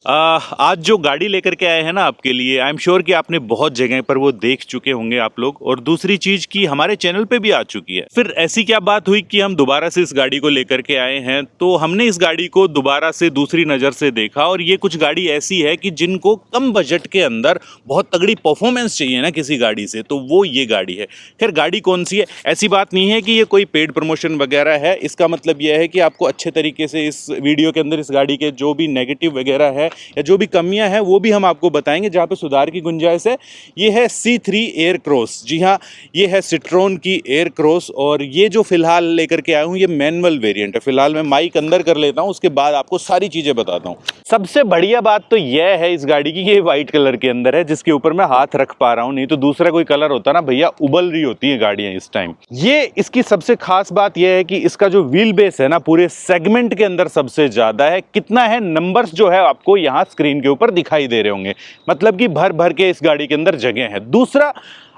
आज जो गाड़ी लेकर के आए हैं ना आपके लिए, आई एम श्योर कि आपने बहुत जगह पर वो देख चुके होंगे आप लोग। और दूसरी चीज की हमारे चैनल पे भी आ चुकी है। फिर ऐसी क्या बात हुई कि हम दोबारा से इस गाड़ी को लेकर के आए हैं, तो हमने इस गाड़ी को दोबारा से दूसरी नज़र से देखा। और ये कुछ गाड़ी ऐसी है कि जिनको कम बजट के अंदर बहुत तगड़ी परफॉर्मेंस चाहिए ना किसी गाड़ी से, तो वो ये गाड़ी है। खैर गाड़ी कौन सी है, ऐसी बात नहीं है कि ये कोई पेड प्रमोशन वगैरह है। इसका मतलब यह है कि आपको अच्छे तरीके से इस वीडियो के अंदर इस गाड़ी के जो भी नेगेटिव वगैरह है या जो भी कमियां हैं वो भी हम आपको बताएंगे, जहां पे सुधार की गुंजाइश है। ये है C3 एयर क्रॉस। जी हाँ, ये है सिट्रोन की एयर क्रॉस। और ये जो फिलहाल लेकर के आया हूँ ये मैनुअल वेरिएंट है। फिलहाल मैं माइक अंदर कर लेता हूँ, उसके बाद आपको सारी चीजें बताता हूँ। सबसे बढ़िया बात तो यह है इस गाड़ी की, ये व्हाइट कलर के अंदर है, जिसके ऊपर मैं हाथ रख पा रहा हूँ। नहीं तो दूसरा कोई कलर होता ना भैया, उबल रही होती है गाड़ियां इस टाइम। ये इसकी सबसे खास बात यह है कि इसका जो व्हील बेस है ना, पूरे सेगमेंट के अंदर सबसे ज्यादा है। कितना है, नंबर्स जो है आपको यहाँ स्क्रीन के ऊपर दिखाई दे रहे होंगे। मतलब कि भर भर के इस गाड़ी के अंदर जगह है। दूसरा,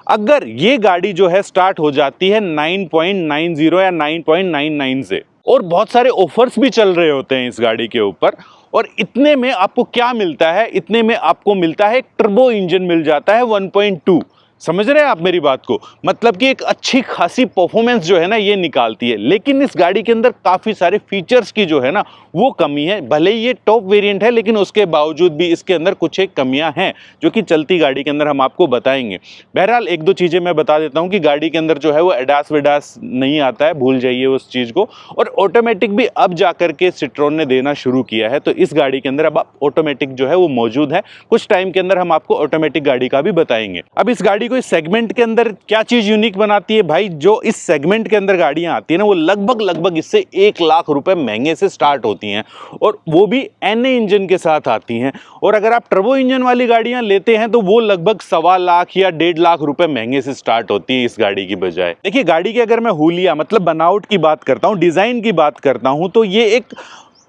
अगर ये गाड़ी जो है स्टार्ट हो जाती है 9.90 या 9.99 से, और बहुत सारे ऑफर्स भी चल रहे होते हैं इस गाड़ी के ऊपर। और इतने में आपको क्या मिलता है, इतने में आपको मिलता है एक टर्बो इंजन मिल जाता है 1.2। समझ रहे हैं आप मेरी बात को? मतलब कि एक अच्छी खासी परफॉर्मेंस जो है ना ये निकालती है। लेकिन इस गाड़ी के अंदर काफी सारे फीचर्स की जो है ना वो कमी है। भले ही ये टॉप वेरिएंट है, लेकिन उसके बावजूद भी इसके अंदर कुछ एक कमियां हैं जो कि चलती गाड़ी के अंदर हम आपको बताएंगे। बहरहाल एक दो चीजें मैं बता देता हूं कि गाड़ी के अंदर जो है वो एडास वेडास नहीं आता है, भूल जाइए उस चीज को। और ऑटोमेटिक भी अब जाकर के सिट्रोन ने देना शुरू किया है, तो इस गाड़ी के अंदर अब ऑटोमेटिक जो है वो मौजूद है। कुछ टाइम के अंदर हम आपको ऑटोमेटिक गाड़ी का भी बताएंगे। अब इस गाड़ी को इस सेगमेंट के अंदर क्या चीज यूनिक बनाती है भाई, जो इस सेगमेंट के अंदर गाड़ियां आती है ना वो लगभग इससे 1 लाख रुपए महंगे से स्टार्ट होती हैं, और वो भी NA इंजन के साथ आती हैं। और अगर आप टर्बो इंजन वाली गाड़ियां लेते हैं तो वो लगभग 1.25 लाख या 1.5 लाख रुपए महंगे से स्टार्ट होती है इस गाड़ी की बजाय। देखिए गाड़ी की अगर मैं हुलिया मतलब बनावट की बात करता हूं, डिजाइन की बात करता हूं, तो ये एक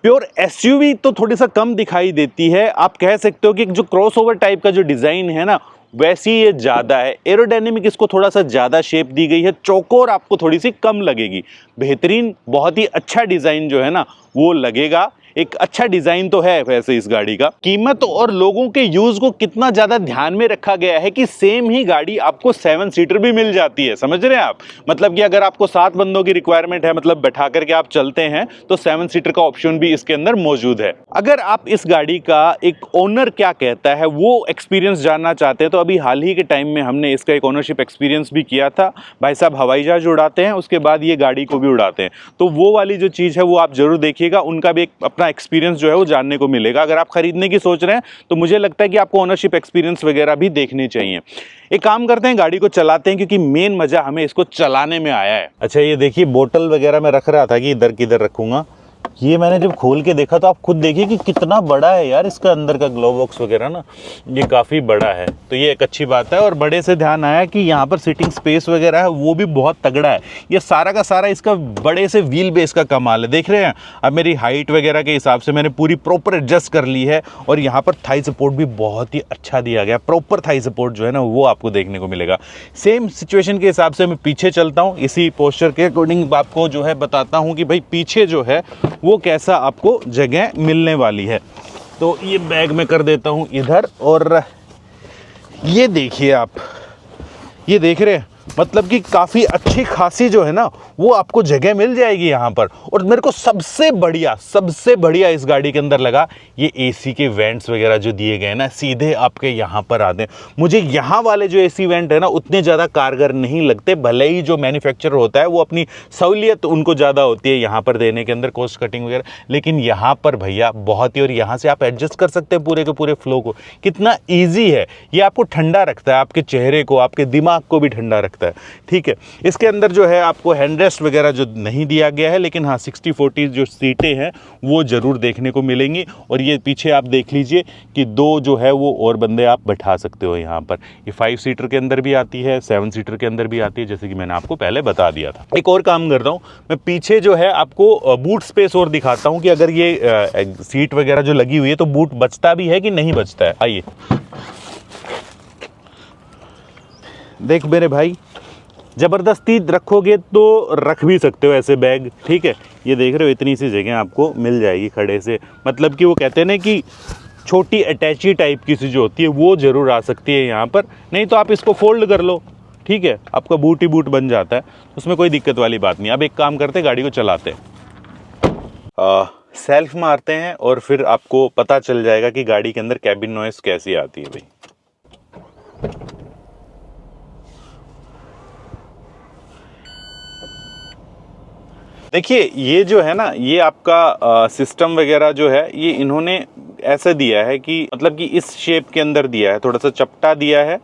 प्योर SUV तो थोड़ी सा कम दिखाई देती है। आप कह सकते हो कि जो क्रॉसओवर टाइप का जो डिजाइन है ना वैसी ये ज्यादा है। एरोडायनेमिक इसको थोड़ा सा ज्यादा शेप दी गई है। चौकोर आपको थोड़ी सी कम लगेगी। बेहतरीन बहुत ही अच्छा डिजाइन जो है ना वो लगेगा। एक अच्छा डिजाइन तो है वैसे इस गाड़ी का। कीमत और लोगों के यूज को कितना ज्यादा ध्यान में रखा गया है कि सेम ही गाड़ी आपको 7 सीटर भी मिल जाती है। समझ रहे हैं आप? मतलब कि अगर आपको 7 बंदों की रिक्वायरमेंट है, मतलब बैठा करके आप चलते हैं, तो 7 सीटर का ऑप्शन भी इसके अंदर मौजूद है। अगर आप इस गाड़ी का एक ओनर क्या कहता है वो एक्सपीरियंस जानना चाहते हैं, तो अभी हाल ही के टाइम में हमने इसका एक ओनरशिप एक्सपीरियंस भी किया था। भाई साहब हवाई जहाज उड़ाते हैं, उसके बाद ये गाड़ी को भी उड़ाते हैं, तो वो वाली जो चीज है वो आप जरूर देखिएगा। उनका भी एक अपना एक्सपीरियंस जो है वो जानने को मिलेगा। अगर आप खरीदने की सोच रहे हैं तो मुझे लगता है कि आपको ओनरशिप एक्सपीरियंस वगैरह भी देखने चाहिए। एक काम करते हैं, गाड़ी को चलाते हैं, क्योंकि मेन मजा हमें इसको चलाने में आया है। अच्छा ये देखिए, बोतल वगैरह मैं रख रहा था कि इधर किधर रखूंगा, ये मैंने जब खोल के देखा तो आप खुद देखिए कि कितना बड़ा है यार इसका अंदर का ग्लो बॉक्स वगैरह ना, ये काफ़ी बड़ा है। तो ये एक अच्छी बात है। और बड़े से ध्यान आया कि यहाँ पर सीटिंग स्पेस वगैरह है वो भी बहुत तगड़ा है। ये सारा का सारा इसका बड़े से व्हील बेस का कमाल है। देख रहे हैं, अब मेरी हाइट वगैरह के हिसाब से मैंने पूरी प्रॉपर एडजस्ट कर ली है। और यहाँ पर थाई सपोर्ट भी बहुत ही अच्छा दिया गया। प्रॉपर थाई सपोर्ट जो है ना वो आपको देखने को मिलेगा। सेम सिचुएशन के हिसाब से मैं पीछे चलता हूँ, इसी पोस्चर के अकॉर्डिंग आपको जो है बताता हूँ कि भाई पीछे जो है वो कैसा आपको जगह मिलने वाली है। तो ये बैग में कर देता हूँ इधर। और ये देखिए आप, ये देख रहे हैं, मतलब कि काफ़ी अच्छी खासी जो है ना वो आपको जगह मिल जाएगी यहाँ पर। और मेरे को सबसे बढ़िया इस गाड़ी के अंदर लगा ये AC के वेंट्स वगैरह जो दिए गए ना, सीधे आपके यहाँ पर आते हैं। मुझे यहाँ वाले जो AC वेंट है ना उतने ज़्यादा कारगर नहीं लगते। भले ही जो मैन्युफैक्चरर होता है वो अपनी सहूलियत उनको ज़्यादा होती है यहाँ पर देने के अंदर, कॉस्ट कटिंग वगैरह, लेकिन यहाँ पर भैया बहुत ही। और यहाँ से आप एडजस्ट कर सकते हैं पूरे के पूरे फ्लो को। कितना ईजी है ये, आपको ठंडा रखता है, आपके चेहरे को, आपके दिमाग को भी ठंडा रखता है। ठीक है, इसके अंदर जो है आपको हैंडरेस्ट वगैरह जो नहीं दिया गया है, लेकिन हाँ 60-40 जो सीटें हैं वो जरूर देखने को मिलेंगी। और ये पीछे आप देख लीजिए कि 2 जो है वो और बंदे आप बैठा सकते हो यहाँ पर। ये 5 सीटर के अंदर भी आती है, 7 सीटर के अंदर भी आती है, जैसे कि मैंने आपको पहले बता दिया था। एक और काम कर रहा हूँ मैं, पीछे जो है आपको बूट स्पेस और दिखाता हूँ कि अगर ये सीट वगैरह जो लगी हुई है तो बूट बचता भी है कि नहीं बचता है। आइए देख मेरे भाई, ज़बरदस्ती रखोगे तो रख भी सकते हो ऐसे बैग। ठीक है, ये देख रहे हो इतनी सी जगह आपको मिल जाएगी खड़े से। मतलब कि वो कहते हैं ना कि छोटी अटैची टाइप की सी जो होती है वो ज़रूर आ सकती है यहाँ पर, नहीं तो आप इसको फोल्ड कर लो, ठीक है, आपका बूट ही बूट बन जाता है, उसमें कोई दिक्कत वाली बात नहीं। अब एक काम करते हैं, गाड़ी को चलाते हैं, सेल्फ मारते हैं और फिर आपको पता चल जाएगा कि गाड़ी के अंदर कैबिन नॉइस कैसी आती है भाई। देखिए ये जो है ना, ये आपका सिस्टम वगैरह जो है ये इन्होंने ऐसा दिया है कि मतलब कि इस शेप के अंदर दिया है, थोड़ा सा चपटा दिया है,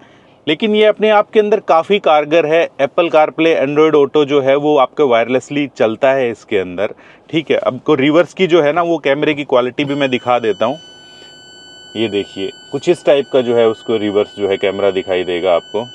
लेकिन ये अपने आप के अंदर काफ़ी कारगर है। एप्पल कारप्ले, एंड्रॉयड ऑटो जो है वो आपके वायरलेसली चलता है इसके अंदर, ठीक है। अब को रिवर्स की जो है ना वो कैमरे की क्वालिटी भी मैं दिखा देता हूँ। ये देखिए कुछ इस टाइप का जो है उसको रिवर्स जो है कैमरा दिखाई देगा आपको।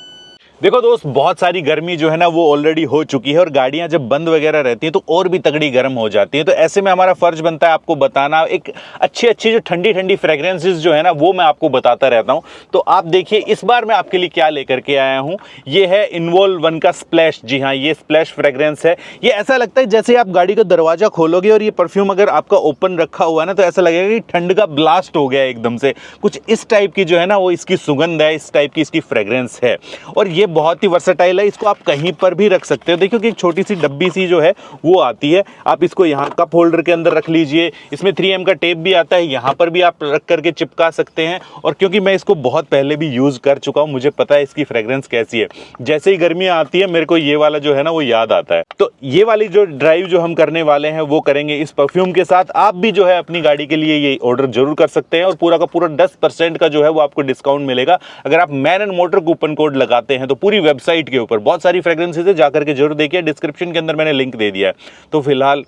देखो दोस्त, बहुत सारी गर्मी जो है ना वो ऑलरेडी हो चुकी है और गाड़ियां जब बंद वगैरह रहती हैं तो और भी तगड़ी गर्म हो जाती है। तो ऐसे में हमारा फर्ज बनता है आपको बताना, एक अच्छी अच्छी जो ठंडी ठंडी फ्रेग्रेंसेस जो है ना वो मैं आपको बताता रहता हूं। तो आप देखिए इस बार मैं आपके लिए क्या लेकर के आया हूं। ये है इन्वॉल्व 1 का स्प्लैश। जी हाँ, ये स्प्लैश फ्रेग्रेंस है। ये ऐसा लगता है जैसे आप गाड़ी का दरवाजा खोलोगे और ये परफ्यूम अगर आपका ओपन रखा हुआ है ना तो ऐसा लगेगा कि ठंड का ब्लास्ट हो गया एकदम से। कुछ इस टाइप की जो है ना वो इसकी सुगंध है, इस टाइप की इसकी फ्रेग्रेंस है और ये बहुत ही वर्सेटाइल है। इसको आप कहीं पर भी रख सकते हो। देखो कि एक छोटी सी डब्बी सी जो है वो आती है, आप इसको यहाँ कप होल्डर के अंदर रख लीजिए। इसमें 3M का टेप भी आता है, यहाँ पर भी आप रख करके चिपका सकते हैं। और क्योंकि मैं इसको बहुत पहले भी यूज़ कर चुका हूँ, मुझे पता है इसकी फ्रेग्रेंस कैसी है। जैसे ही गर्मियाँ आती है मेरे को ये वाला जो है ना वो याद आता है। तो ये वाली जो ड्राइव जो हम करने वाले हैं वो करेंगे इस परफ्यूम के साथ। आप भी जो है अपनी गाड़ी के लिए ये ऑर्डर जरूर कर सकते हैं और पूरा का पूरा 10% का जो है वो आपको डिस्काउंट मिलेगा अगर आप man and motor coupon code लगाते हैं। तो पूरी वेबसाइट के ऊपर बहुत सारी फ्रेग्रेंसेस है, जाकर के जरूर देखिए, डिस्क्रिप्शन के अंदर मैंने लिंक दे दिया है। तो फिलहाल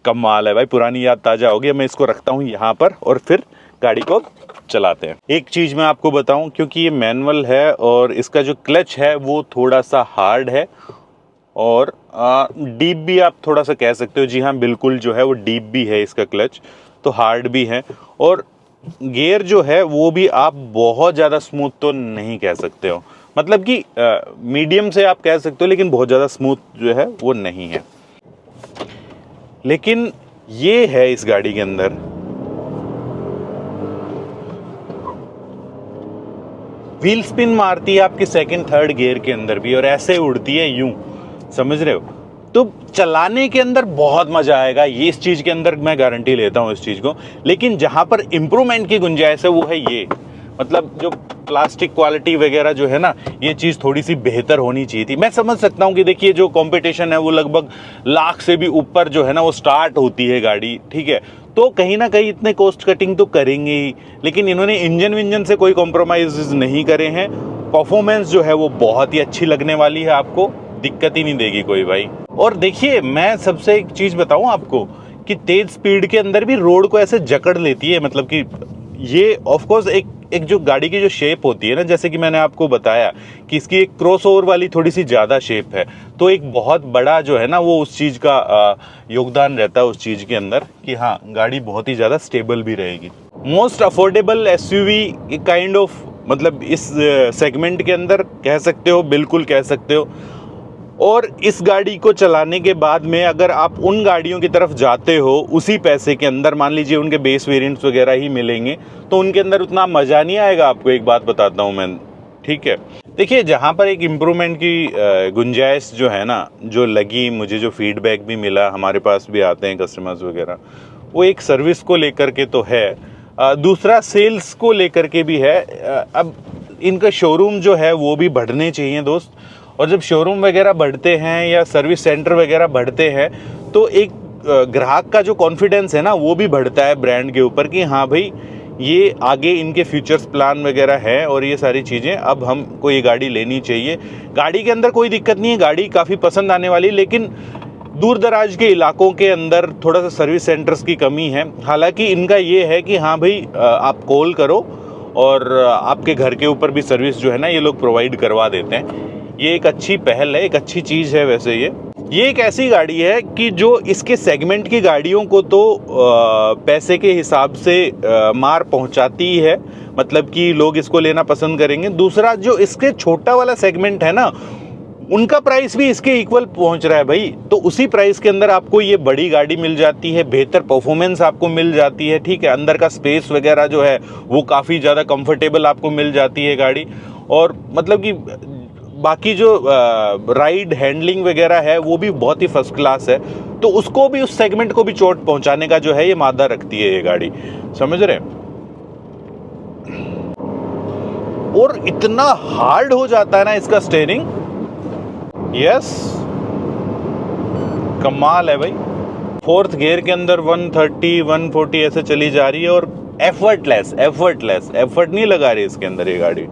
कमाल है भाई, पुरानी याद ताजा हो गई। मैं इसको रखता हूँ यहाँ पर और फिर गाड़ी को चलाते हैं। एक चीज़ मैं आपको बताऊं, क्योंकि ये मैनुअल है और इसका जो क्लच है वो थोड़ा सा हार्ड है और डीप भी आप थोड़ा सा कह सकते हो। जी हाँ, बिल्कुल जो है वो डीप भी है इसका क्लच, तो हार्ड भी है। और गियर जो है वो भी आप बहुत ज़्यादा स्मूथ तो नहीं कह सकते हो, मतलब कि मीडियम से आप कह सकते हो, लेकिन बहुत ज़्यादा स्मूथ जो है वो नहीं है। लेकिन ये है इस गाड़ी के अंदर, व्हील स्पिन मारती है आपके सेकंड थर्ड गियर के अंदर भी और ऐसे उड़ती है यूं, समझ रहे हो। तो चलाने के अंदर बहुत मजा आएगा, ये इस चीज़ के अंदर मैं गारंटी लेता हूँ इस चीज़ को। लेकिन जहाँ पर इम्प्रूवमेंट की गुंजाइश है वो है ये, मतलब जो प्लास्टिक क्वालिटी वगैरह जो है ना, ये चीज़ थोड़ी सी बेहतर होनी चाहिए थी। मैं समझ सकता हूँ कि देखिए जो कंपटीशन है वो लगभग लाख से भी ऊपर जो है ना वो स्टार्ट होती है गाड़ी, ठीक है। तो कहीं ना कहीं इतने कॉस्ट कटिंग तो करेंगे ही, लेकिन इन्होंने इंजन विंजन से कोई कॉम्प्रोमाइज नहीं करे हैं। परफॉर्मेंस जो है वो बहुत ही अच्छी लगने वाली है, आपको दिक्कत ही नहीं देगी कोई भाई। और देखिए मैं सबसे एक चीज़ बताऊँ आपको कि तेज स्पीड के अंदर भी रोड को ऐसे जकड़ लेती है, मतलब कि ये ऑफ कोर्स एक जो गाड़ी की जो शेप होती है ना, जैसे कि मैंने आपको बताया कि इसकी एक क्रॉसओवर वाली थोड़ी सी ज़्यादा शेप है, तो एक बहुत बड़ा जो है ना वो उस चीज़ का योगदान रहता है उस चीज़ के अंदर कि हाँ गाड़ी बहुत ही ज़्यादा स्टेबल भी रहेगी। Most affordable SUV kind of, मतलब इस सेगमेंट के अंदर कह सकते हो, बिल्कुल कह सकते हो। और इस गाड़ी को चलाने के बाद में अगर आप उन गाड़ियों की तरफ जाते हो उसी पैसे के अंदर, मान लीजिए उनके बेस वेरिएंट्स वगैरह ही मिलेंगे, तो उनके अंदर उतना मज़ा नहीं आएगा आपको। एक बात बताता हूँ मैं, ठीक है। देखिए जहाँ पर एक इम्प्रूवमेंट की गुंजाइश जो है ना, जो लगी मुझे, जो फीडबैक भी मिला, हमारे पास भी आते हैं कस्टमर्स वगैरह, वो एक सर्विस को लेकर के तो है, दूसरा सेल्स को लेकर के भी है। अब इनका शोरूम जो है वो भी बढ़ने चाहिए दोस्त, और जब शोरूम वगैरह बढ़ते हैं या सर्विस सेंटर वगैरह बढ़ते हैं तो एक ग्राहक का जो कॉन्फिडेंस है ना वो भी बढ़ता है ब्रांड के ऊपर कि हाँ भाई ये आगे इनके फ्यूचर्स प्लान वगैरह है और ये सारी चीज़ें, अब हमको ये गाड़ी लेनी चाहिए। गाड़ी के अंदर कोई दिक्कत नहीं है, गाड़ी काफ़ी पसंद आने वाली, लेकिन दूर दराज के इलाकों के अंदर थोड़ा सा सर्विस सेंटर्स की कमी है। हालांकि इनका ये है कि हाँ भाई आप कॉल करो और आपके घर के ऊपर भी सर्विस जो है ना ये लोग प्रोवाइड करवा देते हैं। ये एक अच्छी पहल है, एक अच्छी चीज़ है। वैसे ये एक ऐसी गाड़ी है कि जो इसके सेगमेंट की गाड़ियों को तो पैसे के हिसाब से मार पहुंचाती है, मतलब कि लोग इसको लेना पसंद करेंगे। दूसरा जो इसके छोटा वाला सेगमेंट है ना, उनका प्राइस भी इसके इक्वल पहुंच रहा है भाई। तो उसी प्राइस के अंदर आपको ये बड़ी गाड़ी मिल जाती है, बेहतर परफॉर्मेंस आपको मिल जाती है, ठीक है, अंदर का स्पेस वगैरह जो है वो काफ़ी ज़्यादा कंफर्टेबल आपको मिल जाती है गाड़ी। और मतलब कि बाकी जो राइड हैंडलिंग वगैरह है वो भी बहुत ही फर्स्ट क्लास है। तो उसको भी, उस सेगमेंट को भी चोट पहुंचाने का जो है ये मादा रखती है ये गाड़ी, समझ रहे हैं। और इतना हार्ड हो जाता है ना इसका स्टीयरिंग, यस कमाल है भाई। फोर्थ गियर के अंदर 130 140 ऐसे चली जा रही है और एफर्टलेस एफर्ट नहीं लगा रही इसके अंदर ये गाड़ी।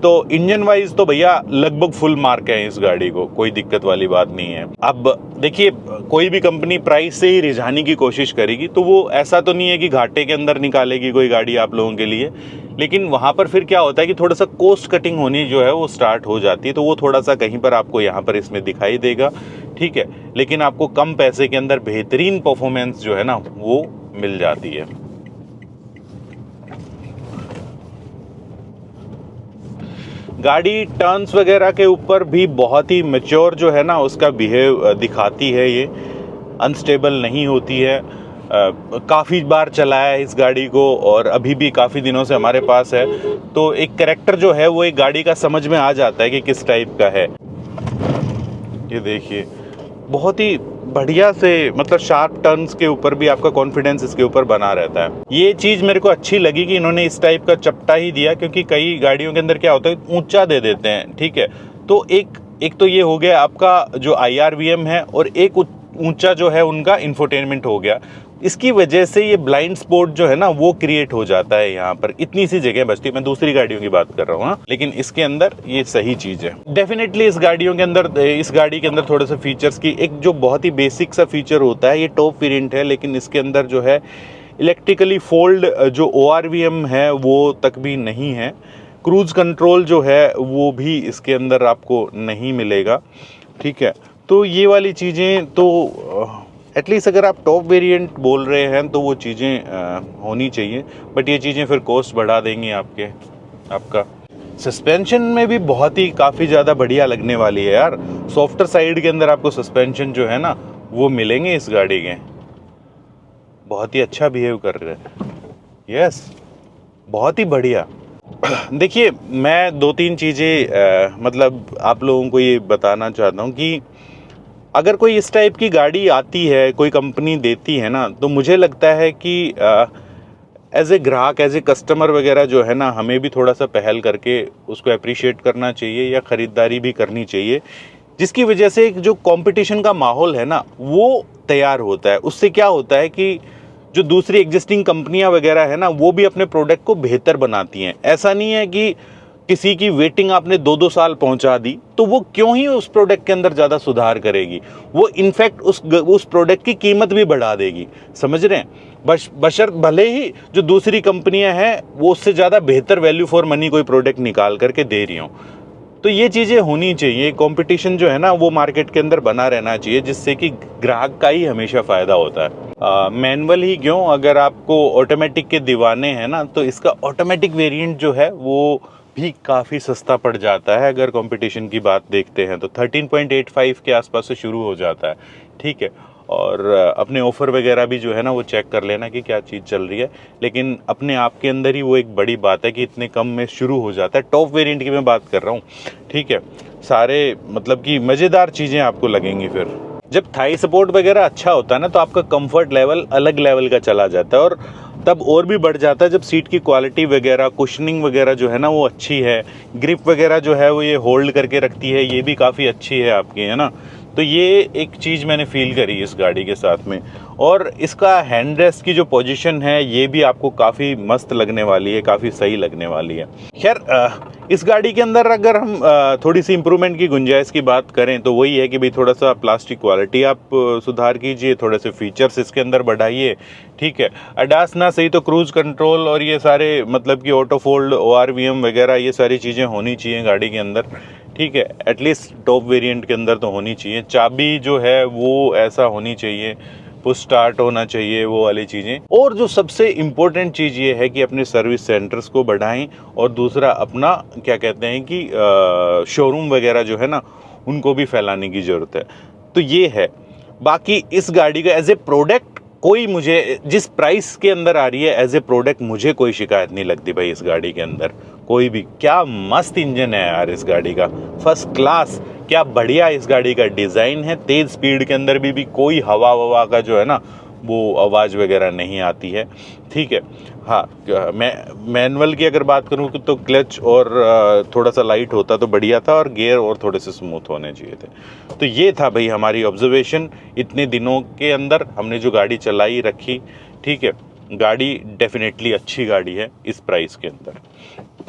तो इंजन वाइज तो भैया लगभग फुल मार्क है इस गाड़ी को, कोई दिक्कत वाली बात नहीं है। अब देखिए, कोई भी कंपनी प्राइस से ही रिझाने की कोशिश करेगी तो वो ऐसा तो नहीं है कि घाटे के अंदर निकालेगी कोई गाड़ी आप लोगों के लिए, लेकिन वहाँ पर फिर क्या होता है कि थोड़ा सा कॉस्ट कटिंग होनी जो है वो स्टार्ट हो जाती है। तो वो थोड़ा सा कहीं पर आपको यहाँ पर इसमें दिखाई देगा, ठीक है, लेकिन आपको कम पैसे के अंदर बेहतरीन परफॉर्मेंस जो है ना वो मिल जाती है। गाड़ी टर्न्स वगैरह के ऊपर भी बहुत ही मैच्योर जो है ना उसका बिहेव दिखाती है, ये अनस्टेबल नहीं होती है। काफ़ी बार चलाया है इस गाड़ी को और अभी भी काफ़ी दिनों से हमारे पास है, तो एक कैरेक्टर जो है वो एक गाड़ी का समझ में आ जाता है कि किस टाइप का है। ये देखिए बहुत ही बढ़िया से, मतलब शार्प टर्न्स के ऊपर भी आपका कॉन्फिडेंस इसके ऊपर बना रहता है। ये चीज़ मेरे को अच्छी लगी कि इन्होंने इस टाइप का चपटा ही दिया, क्योंकि कई गाड़ियों के अंदर क्या होता है ऊंचा दे देते हैं, ठीक है। तो एक तो ये हो गया आपका जो IRVM है, और एक ऊंचा जो है उनका इंफोटेनमेंट हो गया। इसकी वजह से ये ब्लाइंड स्पॉट जो है ना वो क्रिएट हो जाता है। यहाँ पर इतनी सी जगह बचती है, मैं दूसरी गाड़ियों की बात कर रहा हूँ, लेकिन इसके अंदर ये सही चीज़ है। डेफिनेटली इस गाड़ियों के अंदर, इस गाड़ी के अंदर थोड़े से फीचर्स की, एक जो बहुत ही बेसिक सा फीचर होता है, ये टॉप वेरिएंट है लेकिन इसके अंदर जो है इलेक्ट्रिकली फोल्ड जो ORVM है वो तक भी नहीं है। क्रूज कंट्रोल जो है वो भी इसके अंदर आपको नहीं मिलेगा, ठीक है। तो ये वाली चीज़ें तो एटलीस्ट अगर आप टॉप वेरिएंट बोल रहे हैं तो वो चीज़ें होनी चाहिए, बट ये चीज़ें फिर कॉस्ट बढ़ा देंगी आपका। सस्पेंशन में भी बहुत ही काफ़ी ज़्यादा बढ़िया लगने वाली है यार। सॉफ्टर साइड के अंदर आपको सस्पेंशन जो है ना वो मिलेंगे इस गाड़ी के, बहुत ही अच्छा बिहेव कर रहे हैं, यस बहुत ही बढ़िया। देखिए मैं 2-3 चीज़ें मतलब आप लोगों को ये बताना चाहता हूँ कि अगर कोई इस टाइप की गाड़ी आती है, कोई कंपनी देती है ना, तो मुझे लगता है कि एज ए ग्राहक, एज ए कस्टमर वगैरह जो है ना, हमें भी थोड़ा सा पहल करके उसको अप्रिशिएट करना चाहिए या ख़रीदारी भी करनी चाहिए, जिसकी वजह से एक जो कंपटीशन का माहौल है ना वो तैयार होता है। उससे क्या होता है कि जो दूसरी एग्जिस्टिंग कंपनियां वगैरह है ना वो भी अपने प्रोडक्ट को बेहतर बनाती हैं। ऐसा नहीं है कि किसी की वेटिंग आपने 2-2 साल पहुंचा दी तो वो क्यों ही उस प्रोडक्ट के अंदर ज़्यादा सुधार करेगी, वो इनफैक्ट उस प्रोडक्ट की कीमत भी बढ़ा देगी, समझ रहे हैं। बशर्त भले ही जो दूसरी कंपनियां हैं वो उससे ज़्यादा बेहतर वैल्यू फॉर मनी कोई प्रोडक्ट निकाल करके दे रही हों। तो ये चीज़ें होनी चाहिए, कंपटीशन जो है ना वो मार्केट के अंदर बना रहना चाहिए, जिससे कि ग्राहक का ही हमेशा फ़ायदा होता है। मैनुअल ही क्यों, अगर आपको ऑटोमेटिक के दीवाने हैं ना तो इसका ऑटोमेटिक वेरिएंट जो है वो भी काफ़ी सस्ता पड़ जाता है। अगर कंपटीशन की बात देखते हैं तो 13.85 के आसपास से शुरू हो जाता है, ठीक है। और अपने ऑफ़र वगैरह भी जो है ना वो चेक कर लेना कि क्या चीज़ चल रही है, लेकिन अपने आप के अंदर ही वो एक बड़ी बात है कि इतने कम में शुरू हो जाता है। टॉप वेरिएंट की मैं बात कर रहा हूँ, ठीक है। सारे मतलब कि मज़ेदार चीज़ें आपको लगेंगी। फिर जब थाई सपोर्ट वगैरह अच्छा होता है ना तो आपका कंफर्ट लेवल अलग लेवल का चला जाता है, और तब और भी बढ़ जाता है जब सीट की क्वालिटी वगैरह, कुशनिंग वगैरह जो है ना वो अच्छी है, ग्रिप वगैरह जो है वो ये होल्ड करके रखती है, ये भी काफ़ी अच्छी है आपकी, है ना। तो ये एक चीज़ मैंने फील करी इस गाड़ी के साथ में। और इसका हैंड रेस्ट की जो पोजीशन है ये भी आपको काफ़ी मस्त लगने वाली है, काफ़ी सही लगने वाली है। खैर इस गाड़ी के अंदर अगर हम थोड़ी सी इम्प्रूवमेंट की गुंजाइश की बात करें तो वही है कि भाई थोड़ा सा प्लास्टिक क्वालिटी आप सुधार कीजिए, थोड़े से फीचर्स इसके अंदर बढ़ाइए, ठीक है। अडास ना सही तो क्रूज कंट्रोल और ये सारे मतलब कि ऑटो फोल्ड, ORVM वगैरह ये सारी चीज़ें होनी चाहिए गाड़ी के अंदर, ठीक है। एटलीस्ट टॉप वेरिएंट के अंदर तो होनी चाहिए। चाबी जो है वो ऐसा होनी चाहिए, पुश स्टार्ट होना चाहिए, वो वाली चीज़ें। और जो सबसे इम्पोर्टेंट चीज़ ये है कि अपने सर्विस सेंटर्स को बढ़ाएं, और दूसरा अपना क्या कहते हैं कि शोरूम वगैरह जो है ना उनको भी फैलाने की ज़रूरत है। तो ये है। बाकी इस गाड़ी का एज ए प्रोडक्ट कोई मुझे जिस प्राइस के अंदर आ रही है एज ए प्रोडक्ट मुझे कोई शिकायत नहीं लगती भाई इस गाड़ी के अंदर कोई भी। क्या मस्त इंजन है यार इस गाड़ी का, फर्स्ट क्लास। क्या बढ़िया इस गाड़ी का डिज़ाइन है। तेज़ स्पीड के अंदर भी कोई हवा ववा का जो है ना वो आवाज़ वगैरह नहीं आती है, ठीक है। हाँ, मैं मैनुअल की अगर बात करूँ तो क्लच और थोड़ा सा लाइट होता तो बढ़िया था, और गियर और थोड़े से स्मूथ होने चाहिए थे। तो ये था भाई हमारी ऑब्जर्वेशन इतने दिनों के अंदर हमने जो गाड़ी चलाई रखी, ठीक है। गाड़ी डेफिनेटली अच्छी गाड़ी है इस प्राइस के अंदर।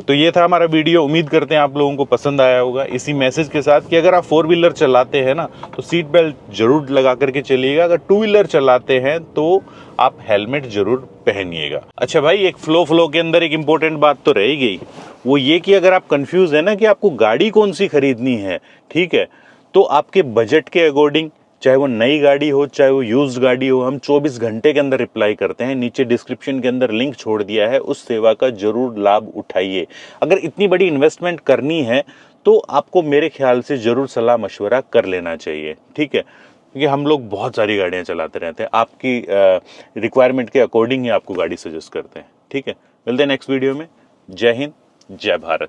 तो ये था हमारा वीडियो, उम्मीद करते हैं आप लोगों को पसंद आया होगा, इसी मैसेज के साथ कि अगर आप 4 व्हीलर चलाते हैं ना तो सीट बेल्ट जरूर लगा करके चलिएगा। अगर 2 व्हीलर चलाते हैं तो आप हेलमेट जरूर पहनिएगा। अच्छा भाई, एक फ्लो के अंदर एक इंपॉर्टेंट बात तो रह ही गई, वो ये कि अगर आप कंफ्यूज है ना कि आपको गाड़ी कौन सी खरीदनी है, ठीक है, तो आपके बजट के अकॉर्डिंग, चाहे वो नई गाड़ी हो चाहे वो यूज्ड गाड़ी हो, हम 24 घंटे के अंदर रिप्लाई करते हैं। नीचे डिस्क्रिप्शन के अंदर लिंक छोड़ दिया है, उस सेवा का जरूर लाभ उठाइए। अगर इतनी बड़ी इन्वेस्टमेंट करनी है तो आपको मेरे ख्याल से जरूर सलाह मशवरा कर लेना चाहिए, ठीक है। क्योंकि हम लोग बहुत सारी गाड़ियाँ चलाते रहते हैं, आपकी रिक्वायरमेंट के अकॉर्डिंग ही आपको गाड़ी सजेस्ट करते हैं, ठीक है। मिलते हैं नेक्स्ट वीडियो में। जय हिंद, जय भारत।